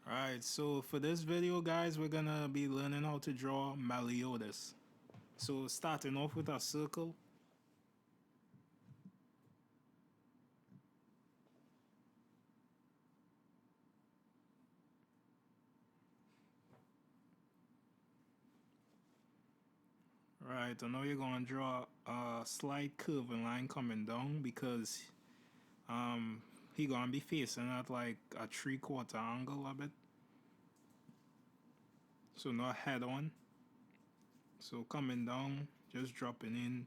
Alright, so for this video guys, we're gonna be learning how to draw Meliodas. So starting off with a circle. Right, I know you're gonna draw a slight curve and line coming down because he gonna be facing at like a 3/4 angle a bit. So not head on. So coming down, just dropping in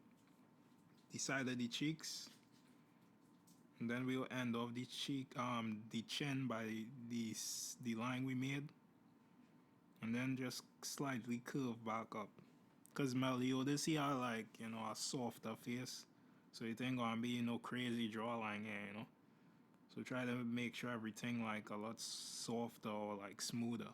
the side of the cheeks. And then we'll end off the chin by the line we made. And then just slightly curve back up. Cause Meliodas he are like, a softer face. So it ain't gonna be no crazy jawline here. So try to make sure everything like a lot softer or like smoother.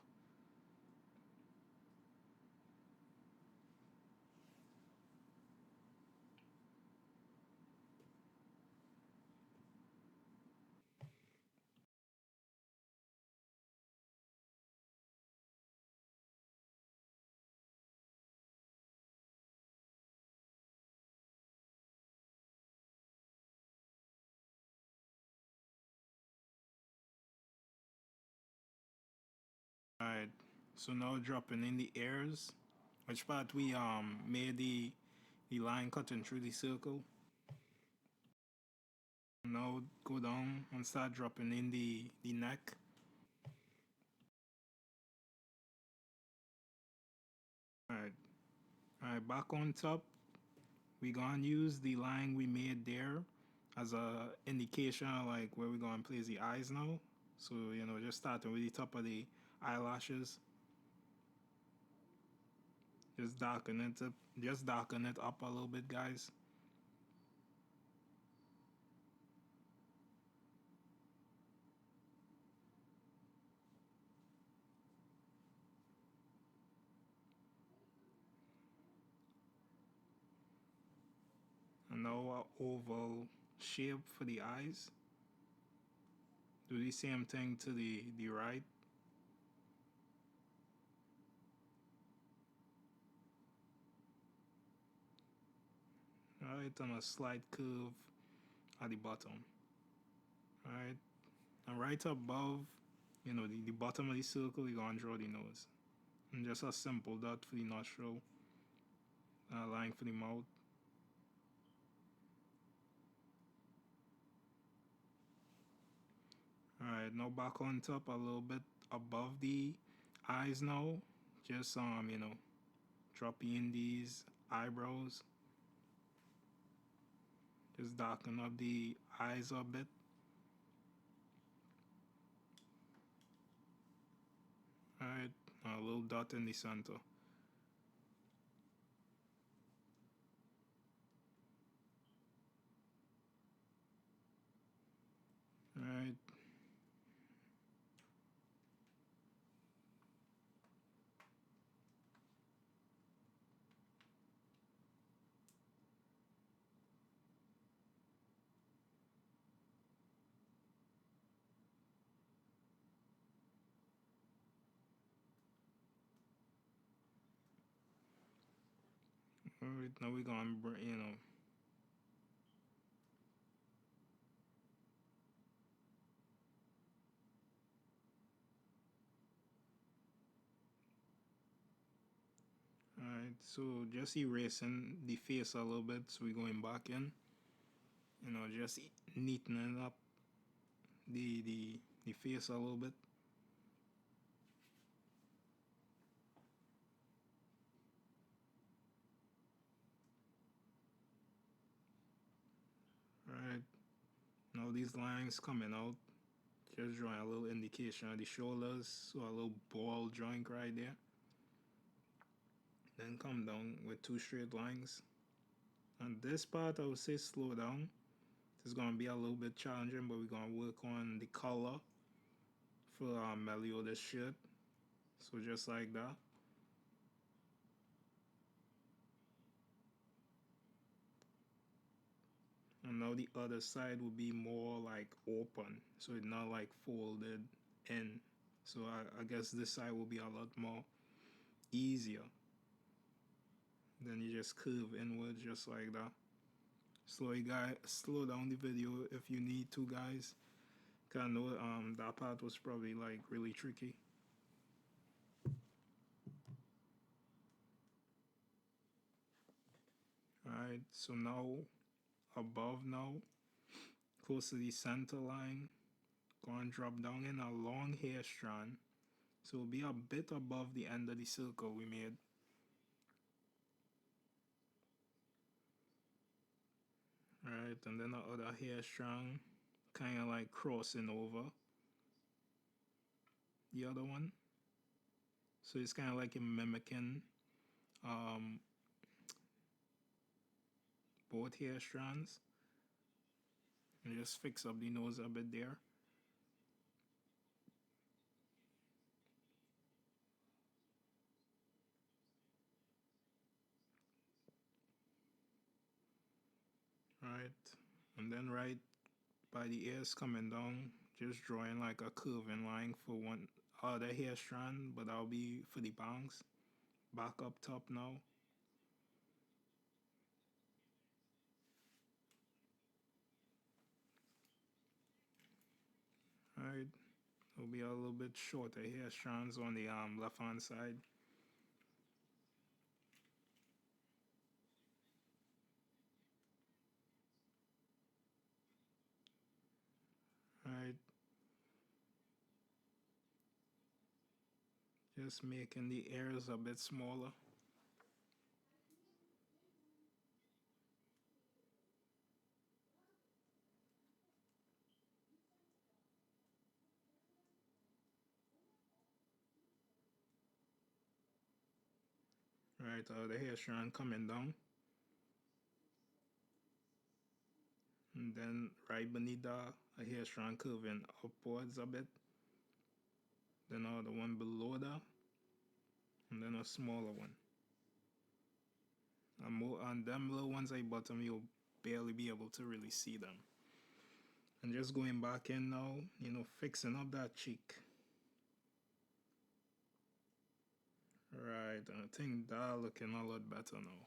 Alright. So now dropping in the ears. Which part we made the line cutting through the circle. Now go down and start dropping in the neck. Alright. Alright, back on top. We gonna use the line we made there as a indication of like where we gonna place the eyes now. So just starting with the top of the eyelashes. Just darken it up a little bit, guys. And now our oval shape for the eyes. Do the same thing to the right. Alright, and a slight curve at the bottom. Alright. And right above, the bottom of the circle, you're gonna draw the nose. And just a simple dot for the nostril. A line for the mouth. Alright, now back on top a little bit above the eyes now. Just dropping in these eyebrows. Just darken up the eyes a bit. Alright, a little dot in the center. Alright. Alright, now we're gonna Alright, so just erasing the face a little bit, so we're going back in. Just neatening up the face a little bit. Alright, now these lines coming out. Just drawing a little indication of the shoulders, so a little ball joint right there. Then come down with two straight lines. And this part I would say slow down. It's gonna be a little bit challenging, but we're gonna work on the color for Meliodas shirt. So just like that. And now the other side will be more like open, so it's not like folded in. So I guess this side will be a lot more easier. Then you just curve inwards just like that. Slow down the video if you need to, guys. Cause I know that part was probably like really tricky. Alright, so now above now, close to the center line, go and drop down in a long hair strand. So it'll be a bit above the end of the circle we made. Alright, and then the other hair strand kind of like crossing over the other one. So it's kind of like mimicking um, both hair strands. And just fix up the nose a bit there. Right, and then right by the ears coming down, just drawing like a curving line for one other hair strand, but that'll be for the bangs. Back up top now. Alright, it'll be a little bit shorter hair strands on the left hand side. Alright, just making the ears a bit smaller. Right, the hair strand coming down. And then right beneath a hair strand curving upwards a bit. Then the one below that. And then a smaller one. And them little ones at bottom, you'll barely be able to really see them. And just going back in now, fixing up that cheek. Right, I think that looking a lot better now.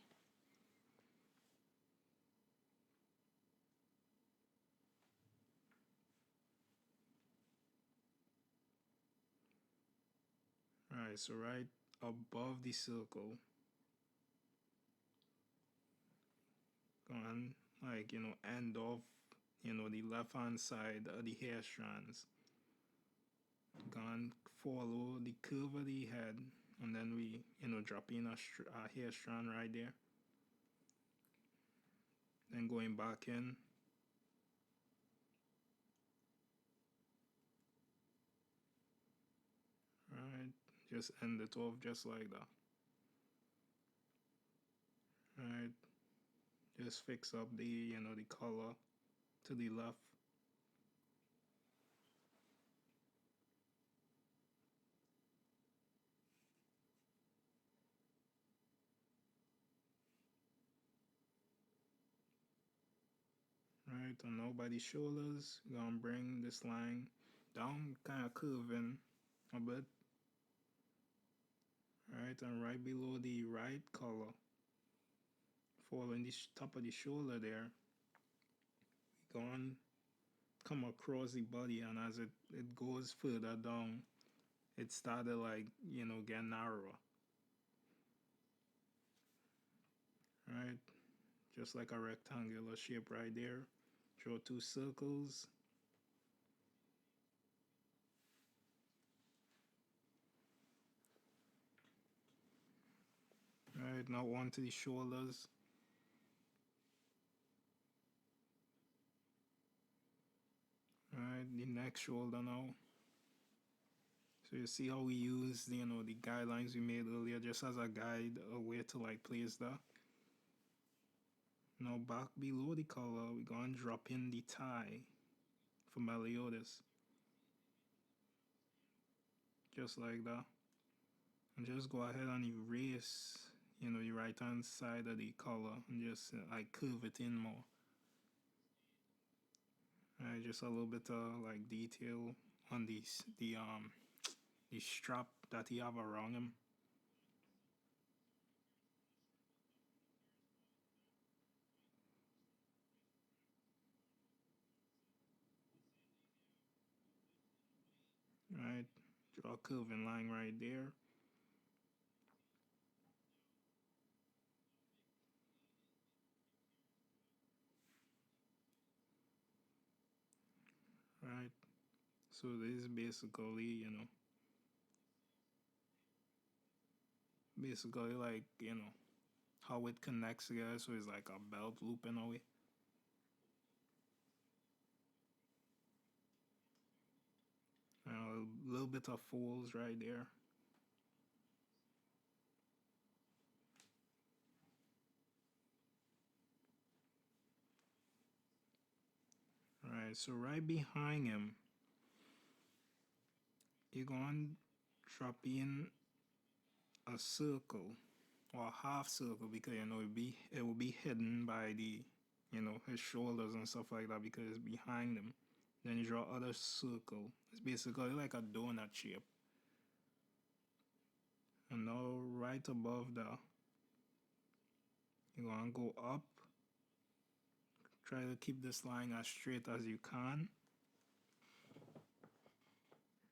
Alright, so right above the circle, go on, end off, the left hand side of the hair strands. Go and follow the curve of the head, and then we, drop in a hair strand right there. Then going back in. Alright, just end it off just like that. Alright, just fix up the color to the left. Right, and now by the shoulders, gonna bring this line down, kind of curving a bit. Right, and right below the right collar, following the top of the shoulder there, we gonna come across the body, and as it goes further down, it started like, get narrower. Right, just like a rectangular shape right there. Draw two circles. Right, now one to the shoulders. Right, the next shoulder now. So you see how we use the guidelines we made earlier just as a guide, a way to like place that. Now back below the collar, we're gonna drop in the tie for Meliodas. Just like that. And just go ahead and erase, the right hand side of the collar and just like curve it in more. Alright, just a little bit of like detail on the the strap that he have around him. Right, draw a curving line right there. Right, so this is basically, basically like, how it connects together. So it's like a belt loop in a way. A little bit of folds right there. Right, so right behind him, you're going to drop in a circle or a half circle because it will be hidden by the his shoulders and stuff like that because it's behind him. Then you draw other circle. It's basically like a donut shape. And now right above that, you're gonna go up. Try to keep this line as straight as you can.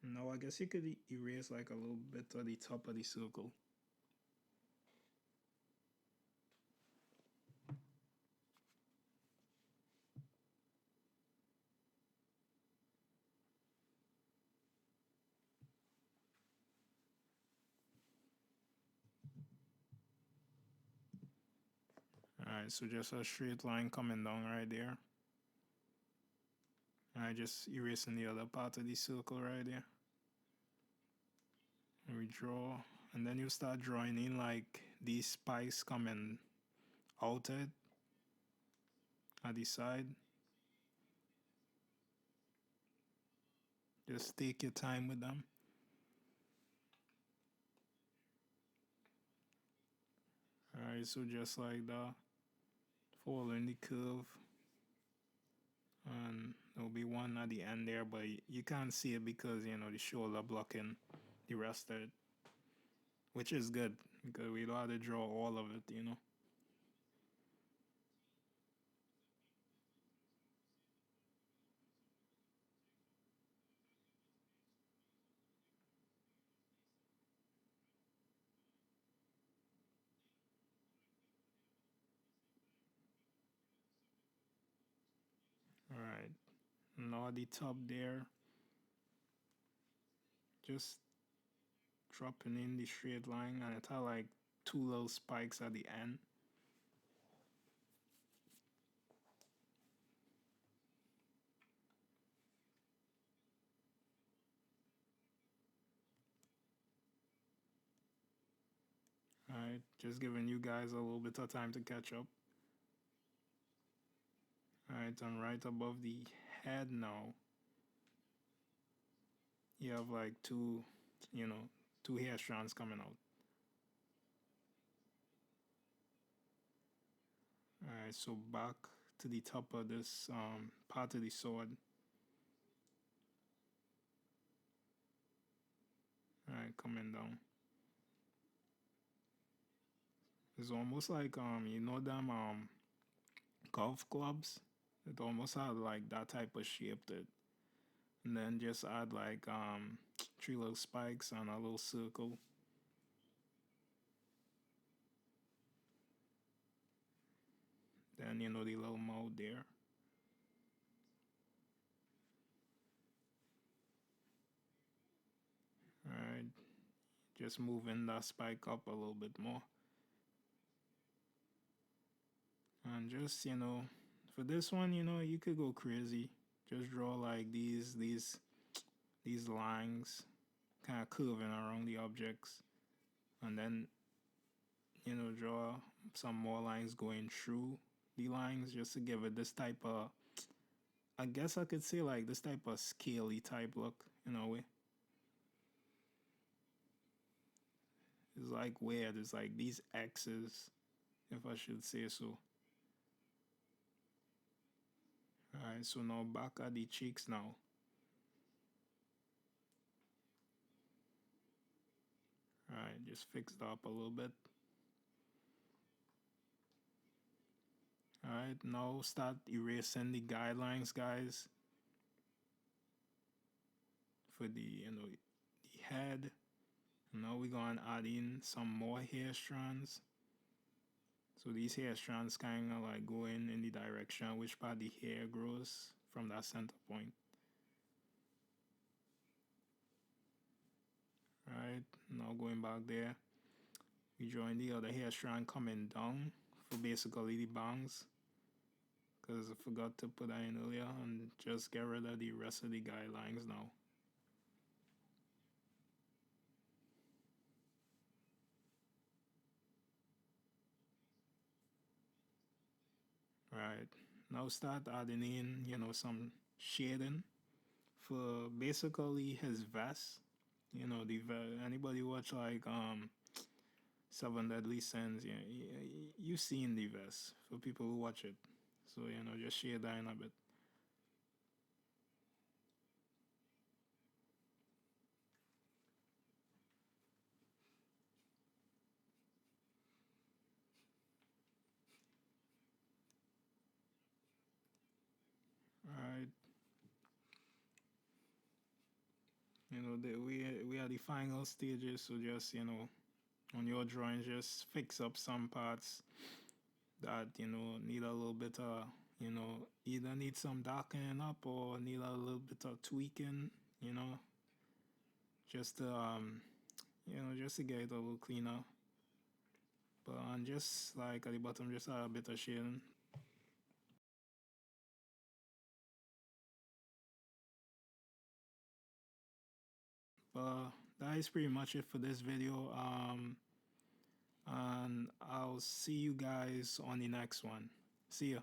Now I guess you could erase like a little bit of the top of the circle. Alright, so just a straight line coming down right there. Alright, just erasing the other part of the circle right there. And we draw, and then you start drawing in like these spikes coming out it at the side. Just take your time with them. Alright, so just like that, following the curve, and there'll be one at the end there, but you can't see it because the shoulder blocking the rest of it, which is good because we don't have to draw all of it. Alright, now at the top there, just dropping in the straight line, and it had like two little spikes at the end. Alright, just giving you guys a little bit of time to catch up. Alright, and right above the head now, you have like you know, two hair strands coming out. Alright, so back to the top of this part of the sword. Alright, coming down. It's almost like them golf clubs. It almost had like that type of shape to it. And then just add like three little spikes and a little circle. Then the little mouth there. Alright, just moving that spike up a little bit more. And just for this one, you could go crazy. Just draw like these lines kind of curving around the objects, and then draw some more lines going through the lines just to give it this type of, I guess I could say like this type of scaly type look in a way. It's like weird. It's like these X's, if I should say so. Alright, so now back at the cheeks now. Alright, just fix it up a little bit. Alright, now start erasing the guidelines, guys, for the head. Now we're going to add in some more hair strands. So these hair strands kind of like going in the direction which part the hair grows from that center point. Right, now going back there, we join the other hair strand coming down for basically the bangs, because I forgot to put that in earlier, and just get rid of the rest of the guidelines now. Right, now start adding in, some shading for basically his vest. Anybody watch like Seven Deadly Sins? Yeah, you've seen the vest for people who watch it. So just shade that in a bit. Right. We are the final stages, so just on your drawing, just fix up some parts that need a little bit of either need some darkening up or need a little bit of tweaking, you know, just to just to get it a little cleaner. But and just like at the bottom, just a bit of shading. But that is pretty much it for this video. And I'll see you guys on the next one. See ya.